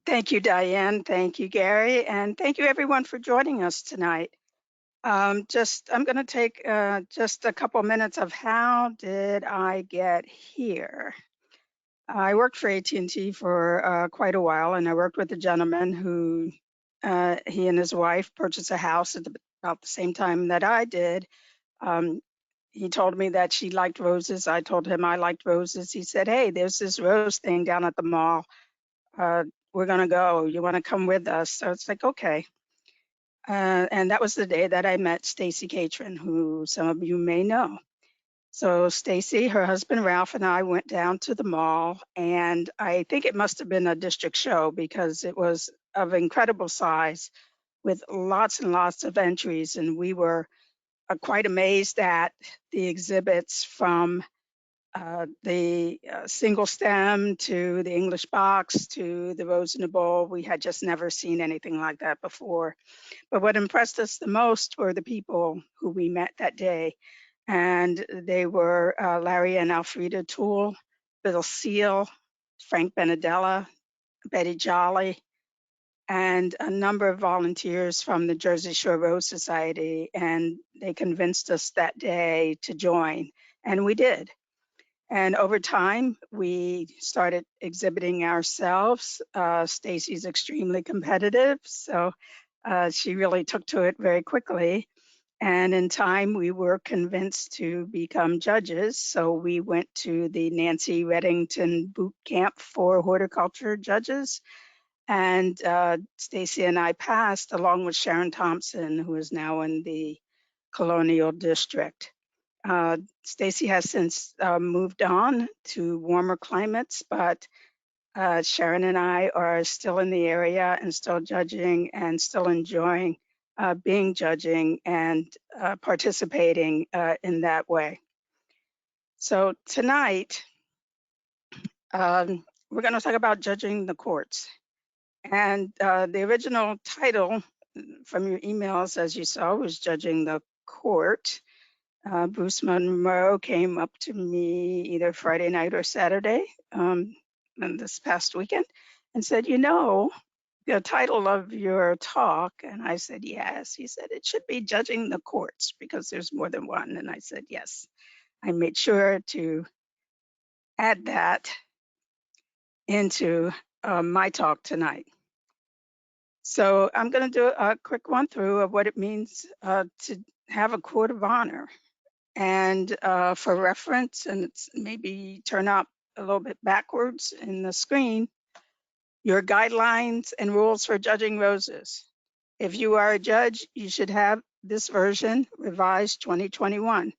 Thank you, Diane. Thank you, Gary. And thank you, everyone, for joining us tonight. I'm going to take just a couple minutes of how did I get here. I worked for AT&T for quite a while, and I worked with a gentleman who he and his wife purchased a house at about the same time that I did. He told me that she liked roses. I told him I liked roses. He said, "Hey, there's this rose thing down at the mall. We're going to go. You want to come with us?" So it's like, okay. And that was the day that I met Stacy Catron, who some of you may know. So Stacy, her husband Ralph, and I went down to the mall, and I think it must have been a district show because it was of incredible size with lots and lots of entries. And we were quite amazed at the exhibits from the single stem to the English box to the rose in a bowl. We had just never seen anything like that before. But what impressed us the most were the people who we met that day. And they were Larry and Alfreda Toole, Bill Seal, Frank Benedella, Betty Jolly, and a number of volunteers from the Jersey Shore Rose Society. And they convinced us that day to join, and we did. And over time, we started exhibiting ourselves. Stacy's extremely competitive, so she really took to it very quickly. And in time, we were convinced to become judges. So we went to the Nancy Reddington boot camp for horticulture judges. And Stacy and I passed along with Sharon Thompson, who is now in the Colonial District. Stacy has since moved on to warmer climates, but Sharon and I are still in the area and still judging and still enjoying being judging and participating in that way. So tonight, we're going to talk about judging the courts. And the original title from your emails, as you saw, was Judging the Court. Bruce Monroe came up to me either Friday night or Saturday this past weekend and said, "You know, the title of your talk," and I said, "Yes." He said, "It should be Judging the Courts because there's more than one." And I said, "Yes." I made sure to add that into my talk tonight. So I'm going to do a quick run through of what it means to have a court of honor. And for reference, and it's maybe turn up a little bit backwards in the screen, your guidelines and rules for judging roses. If you are a judge, you should have this version, revised 2021.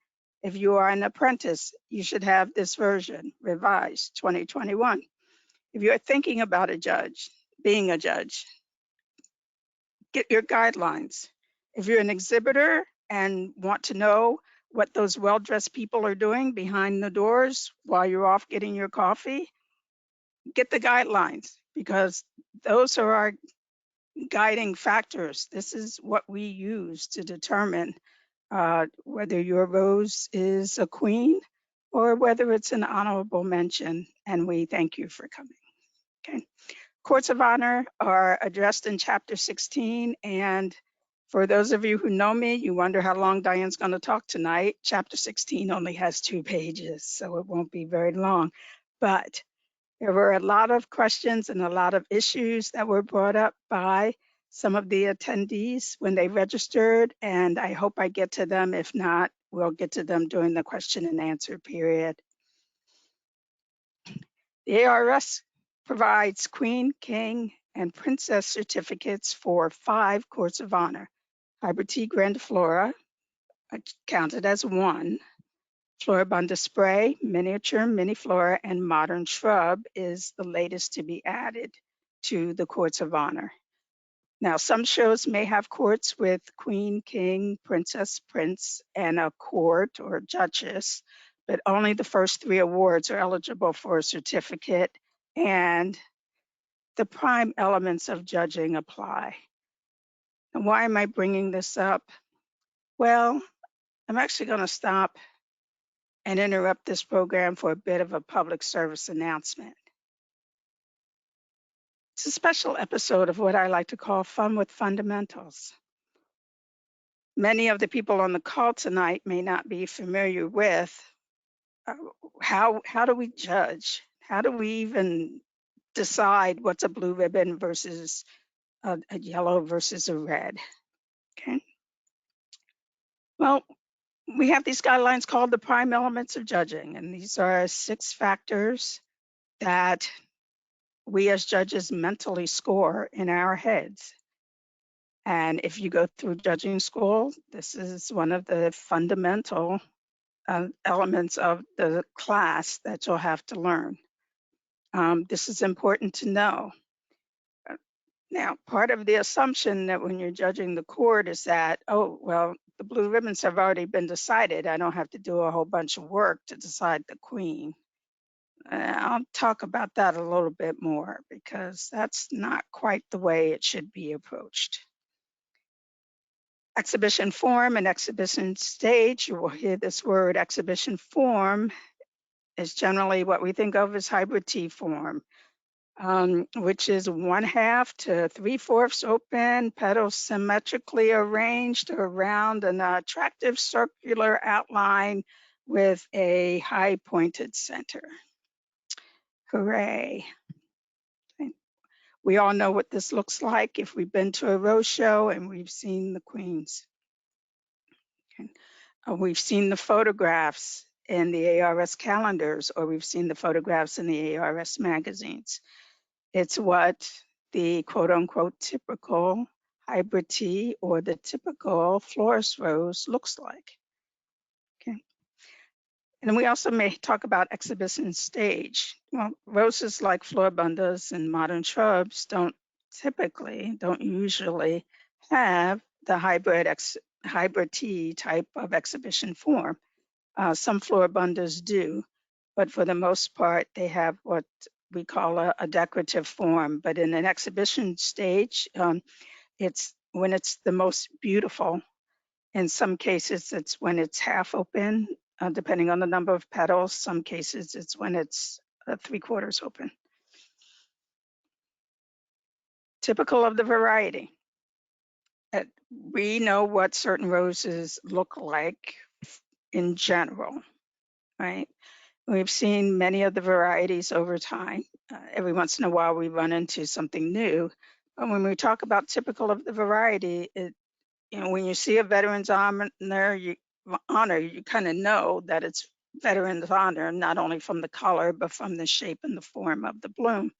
If you are an apprentice, you should have this version, revised 2021. If you're thinking about being a judge, get your guidelines. If you're an exhibitor and want to know what those well-dressed people are doing behind the doors while you're off getting your coffee, get the guidelines because those are our guiding factors. This is what we use to determine whether your rose is a queen or whether it's an honorable mention, and we thank you for coming. Okay. Courts of honor are addressed in Chapter 16, and for those of you who know me, you wonder how long Diane's going to talk tonight. Chapter 16 only has 2 pages, so it won't be very long. But there were a lot of questions and a lot of issues that were brought up by some of the attendees when they registered, and I hope I get to them. If not, we'll get to them during the question and answer period. The ARS provides Queen, King, and Princess certificates for 5 courts of honor. Hybrid Tea Grandiflora, counted as 1. Floribunda Spray, Miniature, Mini Flora, and Modern Shrub is the latest to be added to the courts of honor. Now, some shows may have courts with Queen, King, Princess, Prince, and a court or duchess, but only the first 3 awards are eligible for a certificate, and the prime elements of judging apply. And why am I bringing this up? Well, I'm actually going to stop and interrupt this program for a bit of a public service announcement. It's a special episode of what I like to call Fun with Fundamentals. Many of the people on the call tonight may not be familiar with how do we judge? How do we even decide what's a blue ribbon versus a yellow versus a red? Okay. Well, we have these guidelines called the prime elements of judging, and these are 6 factors that we as judges mentally score in our heads. And if you go through judging school, this is one of the fundamental elements of the class that you'll have to learn. This is important to know. Now, part of the assumption that when you're judging the court is that, oh, well, the blue ribbons have already been decided. I don't have to do a whole bunch of work to decide the queen. I'll talk about that a little bit more because that's not quite the way it should be approached. Exhibition form and exhibition stage, you will hear this word. Exhibition form is generally what we think of as hybrid T form, which is 1/2 to 3/4 open, petals symmetrically arranged around an attractive circular outline with a high pointed center. Hooray. Okay. We all know what this looks like if we've been to a rose show and we've seen the queens. Okay. We've seen the photographs in the ARS calendars, or we've seen the photographs in the ARS magazines. It's what the quote unquote typical hybrid tea or the typical florist rose looks like. Okay. And we also may talk about exhibition stage. Well, roses like floribundas and modern shrubs don't usually have the hybrid tea type of exhibition form. Some floribundas do, but for the most part, they have what we call a decorative form. But in an exhibition stage, it's when it's the most beautiful. In some cases, it's when it's half open, depending on the number of petals. Some cases, it's when it's 3/4 open. Typical of the variety. We know what certain roses look like in general, right? We've seen many of the varieties over time. Every once in a while, we run into something new. But when we talk about typical of the variety, when you see a Veterans Honor, you kind of know that it's Veterans Honor, not only from the color, but from the shape and the form of the bloom.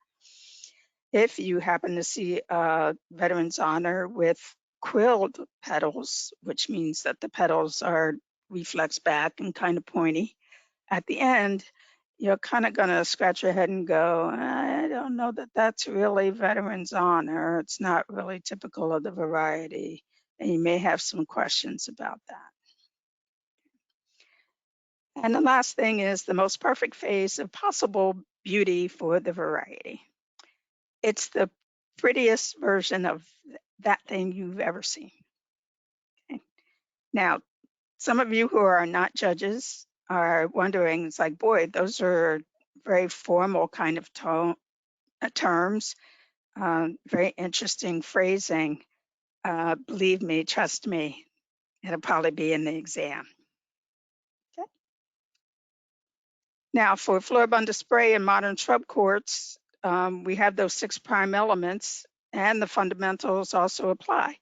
If you happen to see a Veterans Honor with quilled petals, which means that the petals are reflex back and kind of pointy, at the end, you're kind of going to scratch your head and go, I don't know that that's really Veterans Honor. It's not really typical of the variety. And you may have some questions about that. And the last thing is the most perfect phase of possible beauty for the variety. It's the prettiest version of that thing you've ever seen. Okay. Now, some of you who are not judges are wondering, it's like, boy, those are very formal kind of terms, very interesting phrasing. Believe me, trust me, it'll probably be in the exam. Okay. Now, for floribunda spray and modern shrub courts, we have those 6 prime elements, and the fundamentals also apply.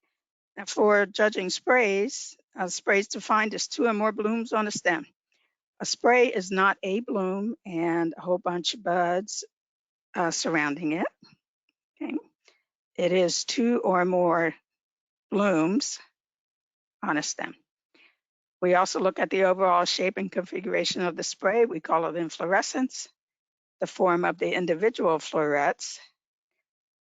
Now, for judging sprays, sprays defined as 2 or more blooms on a stem. A spray is not a bloom and a whole bunch of buds surrounding it. Okay. It is 2 or more blooms on a stem. We also look at the overall shape and configuration of the spray. We call it inflorescence, the form of the individual florets.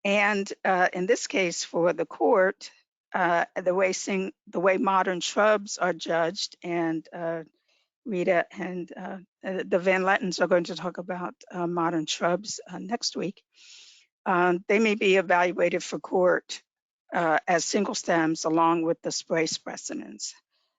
And in this case, for the court, the way modern shrubs are judged, and Rita and the Van Lettens are going to talk about modern shrubs next week. They may be evaluated for court as single stems along with the spray specimens.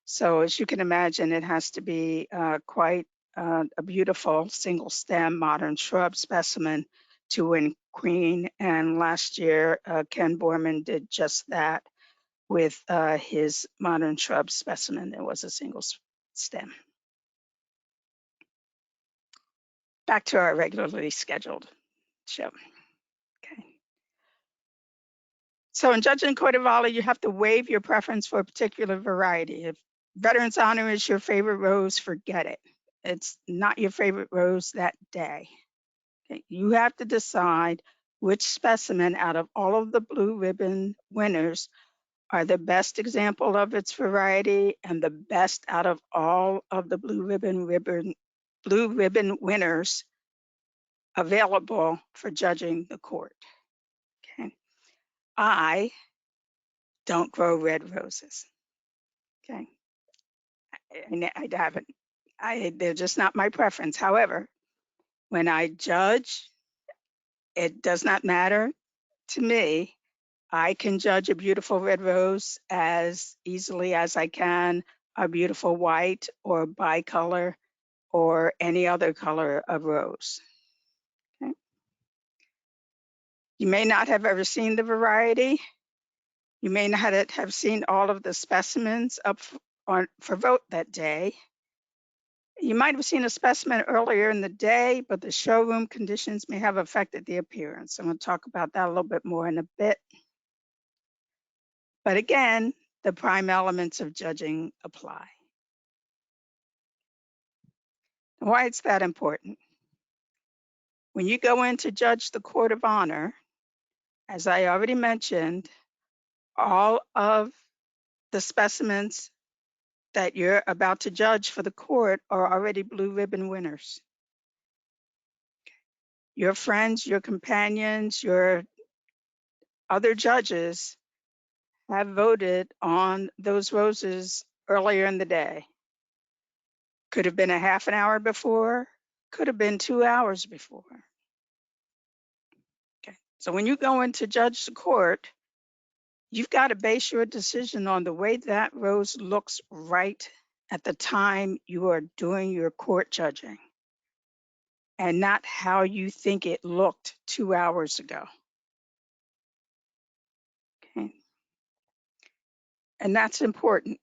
So as you can imagine, it has to be quite a beautiful single stem modern shrub specimen to win queen. And last year, Ken Borman did just that with his modern shrub specimen. There was a single stem. Back to our regularly scheduled show. Okay. So in Judging Court of Honor, you have to waive your preference for a particular variety. If Veterans Honor is your favorite rose, forget it. It's not your favorite rose that day. Okay. You have to decide which specimen out of all of the blue ribbon winners are the best example of its variety and the best out of all of the blue ribbon winners available for judging the court. Okay. I don't grow red roses. Okay. I haven't. They're just not my preference. However, when I judge, it does not matter to me. I can judge a beautiful red rose as easily as I can a beautiful white or bicolor or any other color of rose. Okay. You may not have ever seen the variety. You may not have seen all of the specimens up for vote that day. You might have seen a specimen earlier in the day, but the showroom conditions may have affected the appearance. I'm going to talk about that a little bit more in a bit. But again, the prime elements of judging apply. Why it's that important? When you go in to judge the Court of Honor, as I already mentioned, all of the specimens that you're about to judge for the court are already blue ribbon winners. Your friends, your companions, your other judges have voted on those roses earlier in the day. Could have been a half an hour before, could have been 2 hours before. Okay. So when you go in to judge the court, you've got to base your decision on the way that rose looks right at the time you are doing your court judging and not how you think it looked 2 hours ago. Okay. And that's important.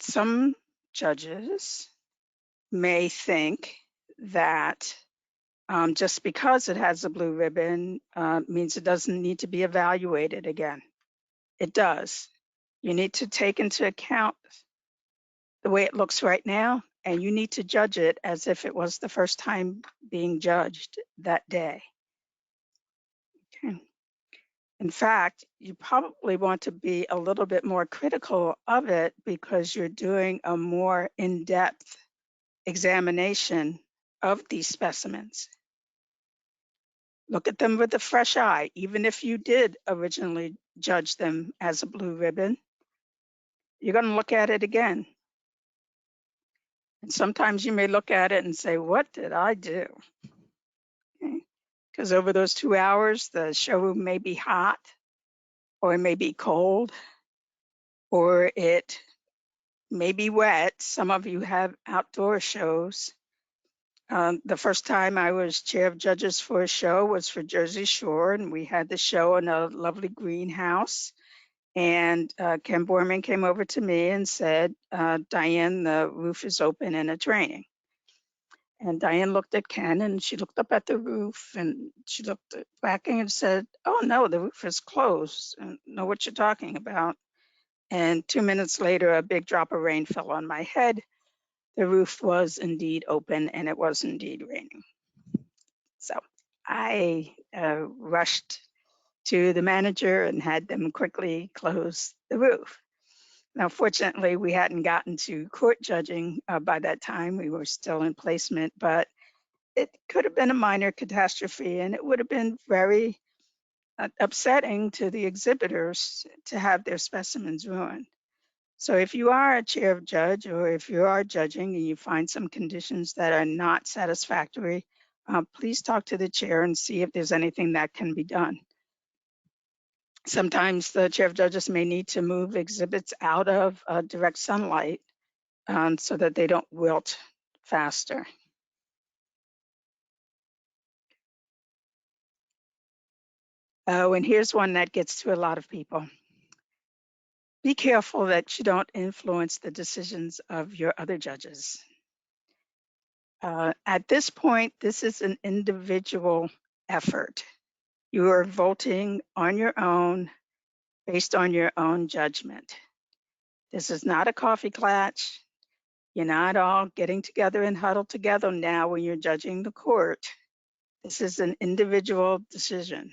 Some judges may think that just because it has a blue ribbon means it doesn't need to be evaluated again. It does. You need to take into account the way it looks right now, and you need to judge it as if it was the first time being judged that day. Okay. In fact, you probably want to be a little bit more critical of it because you're doing a more in-depth examination of these specimens. Look at them with a fresh eye, even if you did originally judge them as a blue ribbon. You're going to look at it again. And sometimes you may look at it and say, what did I do? Because over those 2 hours, the showroom may be hot, or it may be cold, or it may be wet. Some of you have outdoor shows. The first time I was chair of judges for a show was for Jersey Shore, and we had the show in a lovely greenhouse. And Ken Borman came over to me and said, Diane, the roof is open and it's raining. And Diane looked at Ken and she looked up at the roof and she looked back and said, oh no, the roof is closed. I don't know what you're talking about. And 2 minutes later, a big drop of rain fell on my head. The roof was indeed open and it was indeed raining. So I rushed to the manager and had them quickly close the roof. Now, fortunately, we hadn't gotten to court judging by that time. We were still in placement, but it could have been a minor catastrophe and it would have been very upsetting to the exhibitors to have their specimens ruined. So if you are a chair of judge or if you are judging and you find some conditions that are not satisfactory, please talk to the chair and see if there's anything that can be done. Sometimes the chair of judges may need to move exhibits out of direct sunlight so that they don't wilt faster. Oh, and here's one that gets to a lot of people. Be careful that you don't influence the decisions of your other judges. At this point, this is an individual effort. You are voting on your own based on your own judgment. This is not a coffee klatch. You're not all getting together and huddled together now when you're judging the court. This is an individual decision.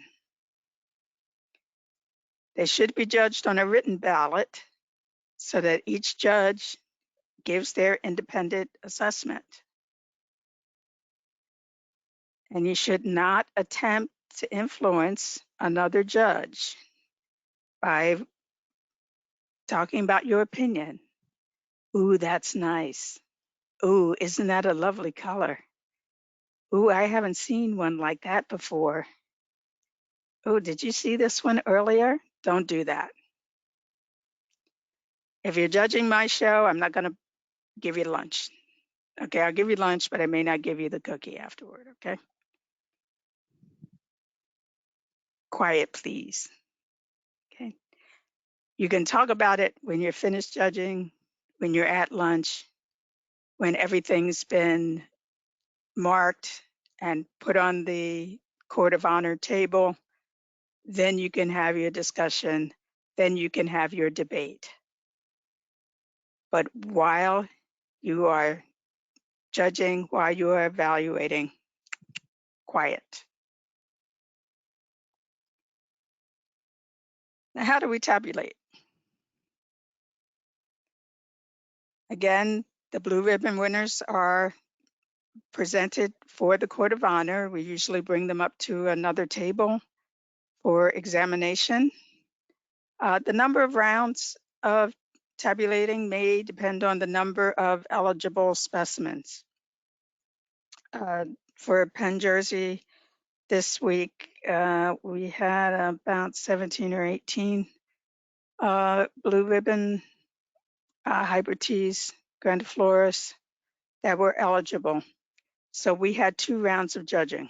They should be judged on a written ballot so that each judge gives their independent assessment. And you should not attempt to influence another judge by talking about your opinion. Ooh, that's nice. Ooh, isn't that a lovely color? Ooh, I haven't seen one like that before. Oh, did you see this one earlier? Don't do that. If you're judging my show, I'm not going to give you lunch. Okay, I'll give you lunch, but I may not give you the cookie afterward, okay? Quiet, please. Okay. You can talk about it when you're finished judging, when you're at lunch, when everything's been marked and put on the Court of Honor table. Then you can have your discussion. Then you can have your debate. But while you are judging, while you are evaluating, quiet. Now, how do we tabulate? Again, the blue ribbon winners are presented for the Court of Honor. We usually bring them up to another table for examination. The number of rounds of tabulating may depend on the number of eligible specimens. For Penn-Jersey this week, we had about 17 or 18 blue ribbon hybrid teas, grandifloras that were eligible. So we had 2 rounds of judging.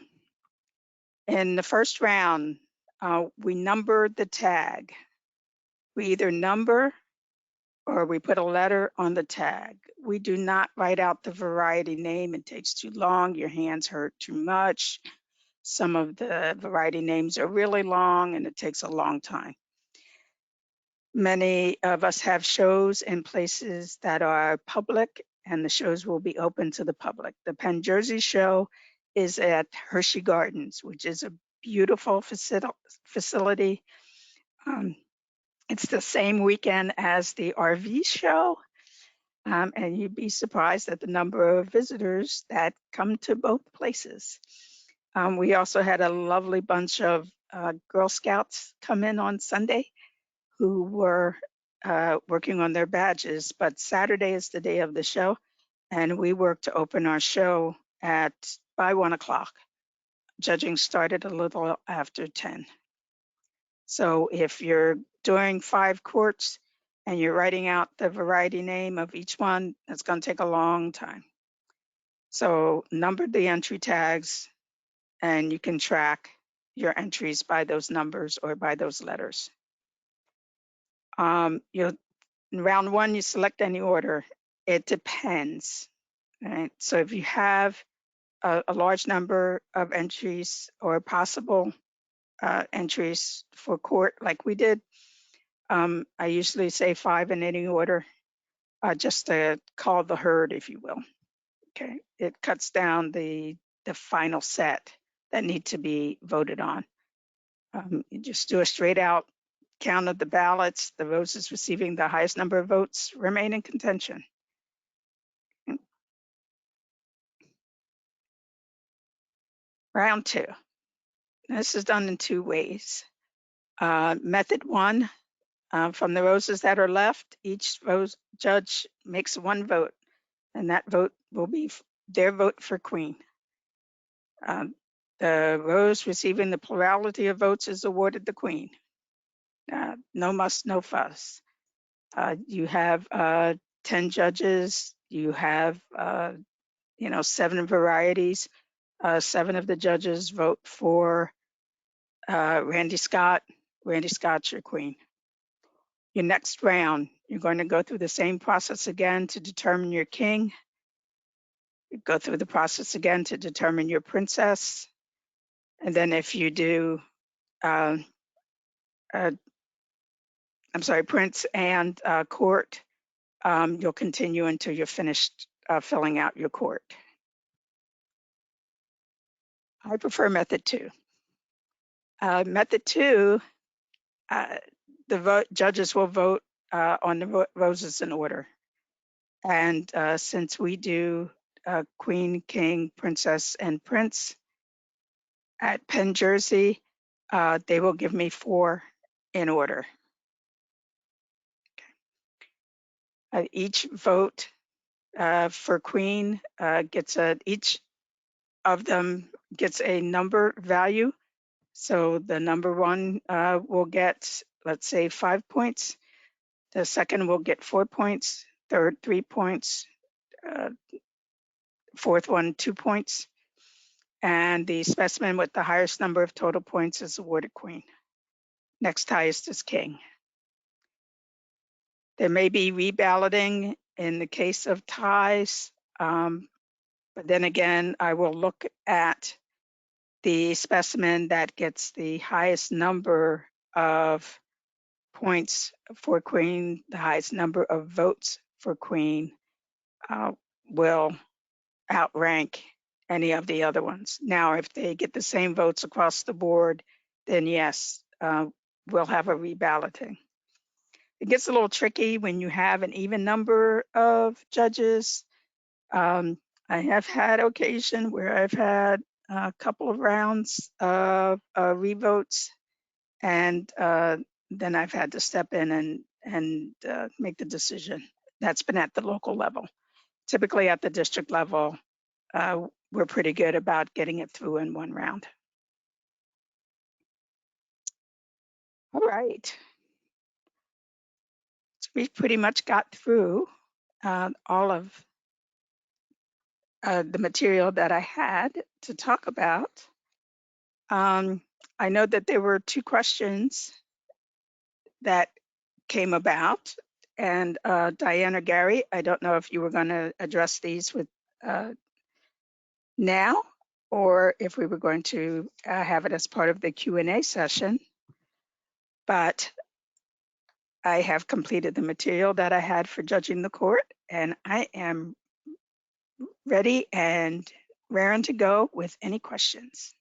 In the first round, we numbered the tag. We either number or we put a letter on the tag. We do not write out the variety name. It takes too long. Your hands hurt too much. Some of the variety names are really long and it takes a long time. Many of us have shows in places that are public and the shows will be open to the public. The Penn-Jersey show is at Hershey Gardens, which is a beautiful facility. It's the same weekend as the RV show. And you'd be surprised at the number of visitors that come to both places. We also had a lovely bunch of Girl Scouts come in on Sunday who were working on their badges, but Saturday is the day of the show, and we worked to open our show by 1 o'clock. Judging started a little after 10. So if you're doing 5 courts and you're writing out the variety name of each one, that's going to take a long time. So number the entry tags, and you can track your entries by those numbers or by those letters. In round 1, you select any order. It depends. Right? So if you have a large number of entries or possible entries for court, like we did, I usually say 5 in any order, just to call the herd, if you will. Okay, it cuts down the final set that need to be voted on. You just do a straight out count of the ballots. The roses receiving the highest number of votes remain in contention. Round 2. This is done in 2 ways. Method 1, from the roses that are left, each judge makes 1 vote, and that vote will be their vote for queen. The rose receiving the plurality of votes is awarded the queen. No muss, no fuss. You have 10 judges. You have 7 varieties. 7 of the judges vote for Randy Scott. Randy Scott's your queen. Your next round, you're going to go through the same process again to determine your king. You go through the process again to determine your princess. And then if you do, prince and court, you'll continue until you're finished filling out your court. I prefer method 2. Method 2, the judges will vote on the roses in order. And since we do queen, king, princess, and prince at Penn-Jersey, they will give me 4 in order. Each vote for queen each of them gets a number value. So the number 1 will get, let's say, 5 points. The second will get 4 points. Third, 3 points. Fourth one, 2 points. And the specimen with the highest number of total points is awarded queen. Next highest is king. There may be reballoting in the case of ties, but then again, I will look at the specimen that gets the highest number of points for queen, the highest number of votes for queen will outrank any of the other ones. Now, if they get the same votes across the board, then yes, we'll have a reballoting. It gets a little tricky when you have an even number of judges. I have had occasion where I've had a couple of rounds of revotes, and then I've had to step in and make the decision. That's been at the local level. Typically at the district level, we're pretty good about getting it through in 1 round. All right. So we've pretty much got through all of the material that I had to talk about. I know that there were 2 questions that came about, and Diane or Gary, I don't know if you were going to address these with now, or if we were going to have it as part of the Q&A session, but I have completed the material that I had for judging the court, and I am ready and raring to go with any questions.